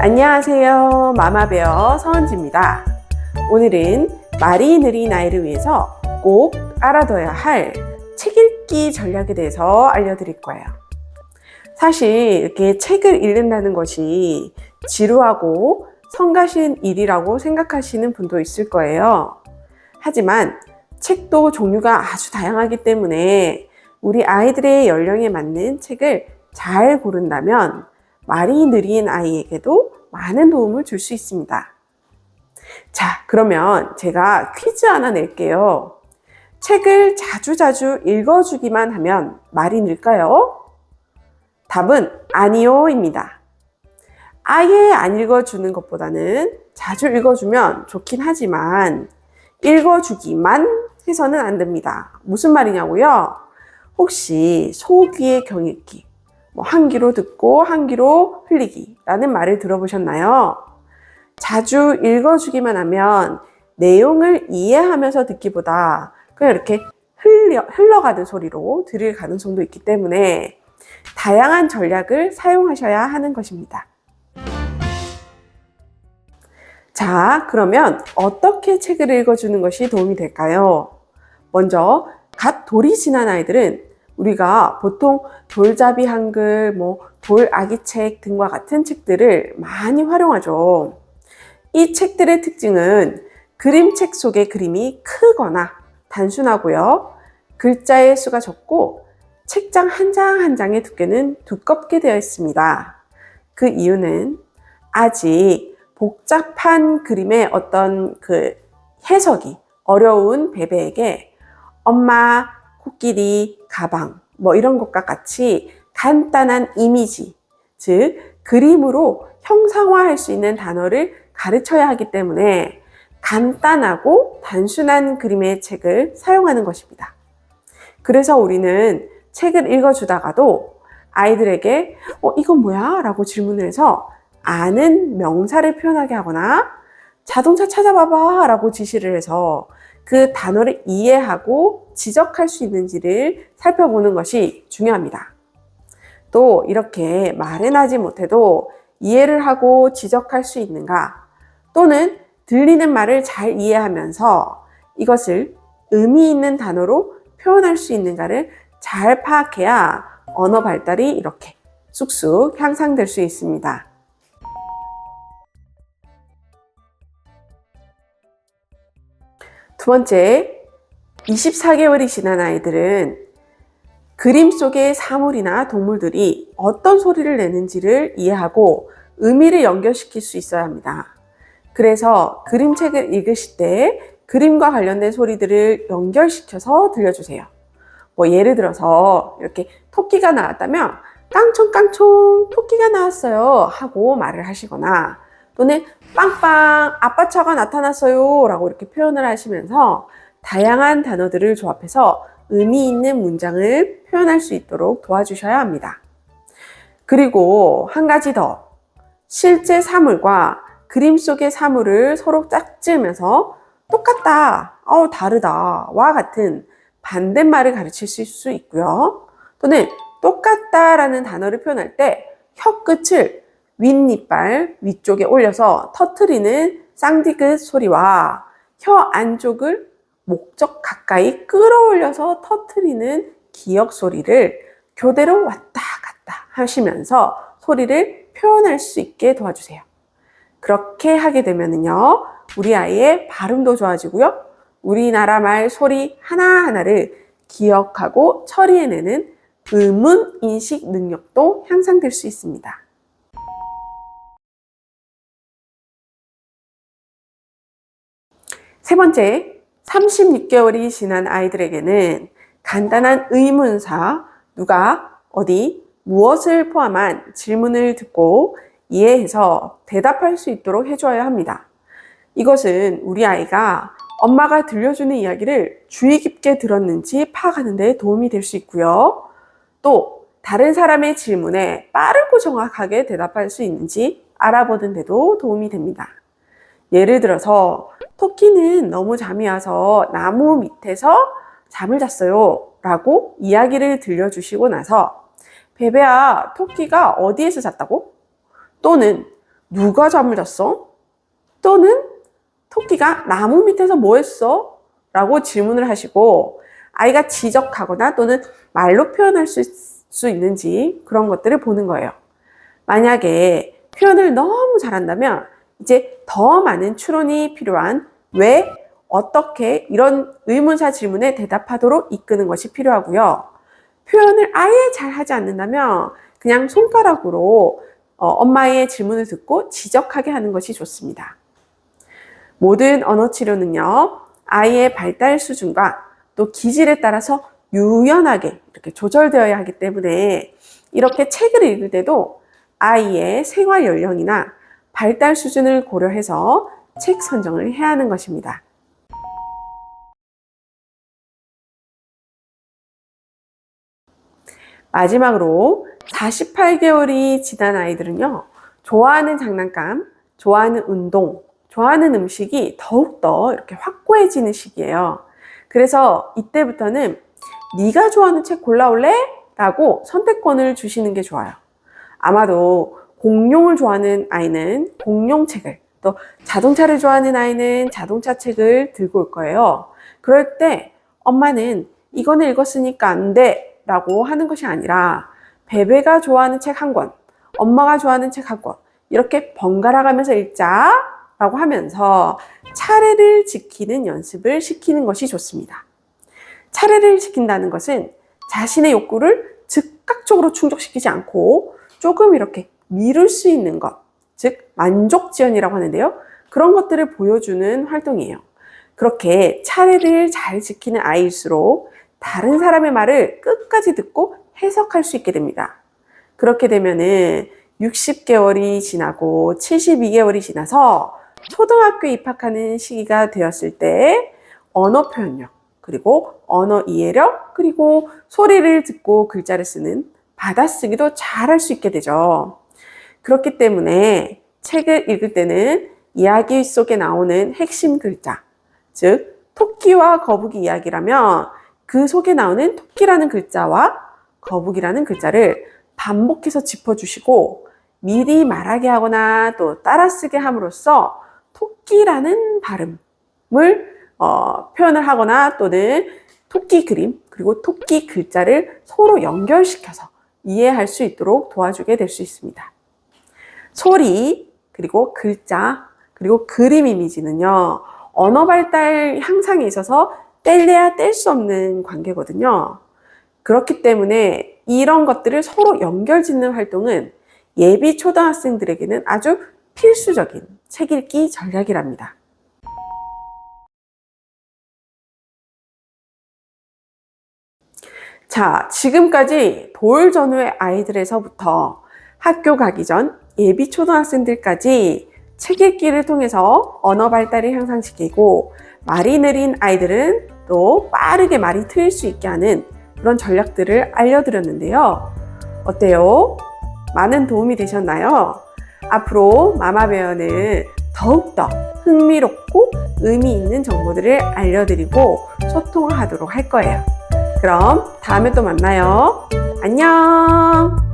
안녕하세요. 마마베어 서은지입니다. 오늘은 말이 느린 아이를 위해서 꼭 알아둬야 할 책 읽기 전략에 대해서 알려드릴 거예요. 사실 이렇게 책을 읽는다는 것이 지루하고 성가신 일이라고 생각하시는 분도 있을 거예요. 하지만 책도 종류가 아주 다양하기 때문에 우리 아이들의 연령에 맞는 책을 잘 고른다면 말이 느린 아이에게도 많은 도움을 줄 수 있습니다. 자, 그러면 제가 퀴즈 하나 낼게요. 책을 자주자주 읽어주기만 하면 말이 늘까요? 답은 아니요입니다. 아예 안 읽어주는 것보다는 자주 읽어주면 좋긴 하지만 읽어주기만 해서는 안 됩니다. 무슨 말이냐고요? 혹시 소귀의 경읽기, 한 귀로 듣고 한 귀로 흘리기 라는 말을 들어보셨나요? 자주 읽어주기만 하면 내용을 이해하면서 듣기보다 그냥 이렇게 흘러가는 소리로 들을 가능성도 있기 때문에 다양한 전략을 사용하셔야 하는 것입니다. 자, 그러면 어떻게 책을 읽어주는 것이 도움이 될까요? 먼저 갓 돌이 지난 아이들은 우리가 보통 돌잡이 한글, 돌아기책 등과 같은 책들을 많이 활용하죠. 이 책들의 특징은 그림책 속의 그림이 크거나 단순하고요. 글자의 수가 적고 책장 한 장 한 장의 두께는 두껍게 되어 있습니다. 그 이유는 아직 복잡한 그림의 어떤 해석이 어려운 베베에게 엄마, 코끼리, 가방 이런 것과 같이 간단한 이미지, 즉 그림으로 형상화할 수 있는 단어를 가르쳐야 하기 때문에 간단하고 단순한 그림의 책을 사용하는 것입니다. 그래서 우리는 책을 읽어주다가도 아이들에게 이건 뭐야? 라고 질문을 해서 아는 명사를 표현하게 하거나 자동차 찾아봐봐 라고 지시를 해서 그 단어를 이해하고 지적할 수 있는지를 살펴보는 것이 중요합니다. 또 이렇게 말은 하지 못해도 이해를 하고 지적할 수 있는가, 또는 들리는 말을 잘 이해하면서 이것을 의미 있는 단어로 표현할 수 있는가를 잘 파악해야 언어 발달이 이렇게 쑥쑥 향상될 수 있습니다. 두 번째, 24개월이 지난 아이들은 그림 속의 사물이나 동물들이 어떤 소리를 내는지를 이해하고 의미를 연결시킬 수 있어야 합니다. 그래서 그림책을 읽으실 때 그림과 관련된 소리들을 연결시켜서 들려주세요. 예를 들어서 이렇게 토끼가 나왔다면 깡총깡총 토끼가 나왔어요 하고 말을 하시거나, 또는 빵빵 아빠차가 나타났어요 라고 이렇게 표현을 하시면서 다양한 단어들을 조합해서 의미 있는 문장을 표현할 수 있도록 도와주셔야 합니다. 그리고 한 가지 더, 실제 사물과 그림 속의 사물을 서로 짝지으면서 똑같다, 다르다 와 같은 반대말을 가르칠 수 있고요. 또는 똑같다 라는 단어를 표현할 때 혀 끝을 윗니빨 위쪽에 올려서 터트리는 쌍디귿 소리와 혀 안쪽을 목적 가까이 끌어올려서 터트리는 기역 소리를 교대로 왔다 갔다 하시면서 소리를 표현할 수 있게 도와주세요. 그렇게 하게 되면요, 우리 아이의 발음도 좋아지고요, 우리나라 말 소리 하나하나를 기억하고 처리해내는 의문 인식 능력도 향상될 수 있습니다. 세 번째, 36개월이 지난 아이들에게는 간단한 의문사, 누가, 어디, 무엇을 포함한 질문을 듣고 이해해서 대답할 수 있도록 해줘야 합니다. 이것은 우리 아이가 엄마가 들려주는 이야기를 주의 깊게 들었는지 파악하는 데 도움이 될 수 있고요. 또 다른 사람의 질문에 빠르고 정확하게 대답할 수 있는지 알아보는 데도 도움이 됩니다. 예를 들어서 토끼는 너무 잠이 와서 나무 밑에서 잠을 잤어요 라고 이야기를 들려주시고 나서 베베야, 토끼가 어디에서 잤다고? 또는 누가 잠을 잤어? 또는 토끼가 나무 밑에서 뭐 했어? 라고 질문을 하시고 아이가 지적하거나 또는 말로 표현할 수 있는지 그런 것들을 보는 거예요. 만약에 표현을 너무 잘한다면 이제 더 많은 추론이 필요한 왜, 어떻게 이런 의문사 질문에 대답하도록 이끄는 것이 필요하고요. 표현을 아예 잘 하지 않는다면 그냥 손가락으로 엄마의 질문을 듣고 지적하게 하는 것이 좋습니다. 모든 언어 치료는요, 아이의 발달 수준과 또 기질에 따라서 유연하게 이렇게 조절되어야 하기 때문에 이렇게 책을 읽을 때도 아이의 생활 연령이나 발달 수준을 고려해서 책 선정을 해야 하는 것입니다. 마지막으로 48개월이 지난 아이들은요, 좋아하는 장난감, 좋아하는 운동, 좋아하는 음식이 더욱더 이렇게 확고해지는 시기예요. 그래서 이때부터는 네가 좋아하는 책 골라올래? 라고 선택권을 주시는 게 좋아요. 아마도 공룡을 좋아하는 아이는 공룡책을, 또 자동차를 좋아하는 아이는 자동차 책을 들고 올 거예요. 그럴 때 엄마는 이거는 읽었으니까 안 돼 라고 하는 것이 아니라 베베가 좋아하는 책 한 권, 엄마가 좋아하는 책 한 권 이렇게 번갈아 가면서 읽자 라고 하면서 차례를 지키는 연습을 시키는 것이 좋습니다. 차례를 지킨다는 것은 자신의 욕구를 즉각적으로 충족시키지 않고 조금 이렇게 미룰 수 있는 것, 즉 만족지연이라고 하는데요. 그런 것들을 보여주는 활동이에요. 그렇게 차례를 잘 지키는 아이일수록 다른 사람의 말을 끝까지 듣고 해석할 수 있게 됩니다. 그렇게 되면은 60개월이 지나고 72개월이 지나서 초등학교에 입학하는 시기가 되었을 때 언어 표현력, 그리고 언어 이해력, 그리고 소리를 듣고 글자를 쓰는 받아쓰기도 잘할 수 있게 되죠. 그렇기 때문에 책을 읽을 때는 이야기 속에 나오는 핵심 글자, 즉 토끼와 거북이 이야기라면 그 속에 나오는 토끼라는 글자와 거북이라는 글자를 반복해서 짚어주시고 미리 말하게 하거나 또 따라쓰게 함으로써 토끼라는 발음을 표현을 하거나 또는 토끼 그림 그리고 토끼 글자를 서로 연결시켜서 이해할 수 있도록 도와주게 될 수 있습니다. 소리 그리고 글자 그리고 그림 이미지는요, 언어 발달 향상에 있어서 뗄래야 뗄 수 없는 관계거든요. 그렇기 때문에 이런 것들을 서로 연결 짓는 활동은 예비 초등학생들에게는 아주 필수적인 책 읽기 전략이랍니다. 자, 지금까지 돌 전후의 아이들에서부터 학교 가기 전 예비 초등학생들까지 책 읽기를 통해서 언어 발달을 향상시키고 말이 느린 아이들은 또 빠르게 말이 트일 수 있게 하는 그런 전략들을 알려드렸는데요. 어때요? 많은 도움이 되셨나요? 앞으로 마마베어는 더욱더 흥미롭고 의미 있는 정보들을 알려드리고 소통하도록 할 거예요. 그럼 다음에 또 만나요. 안녕!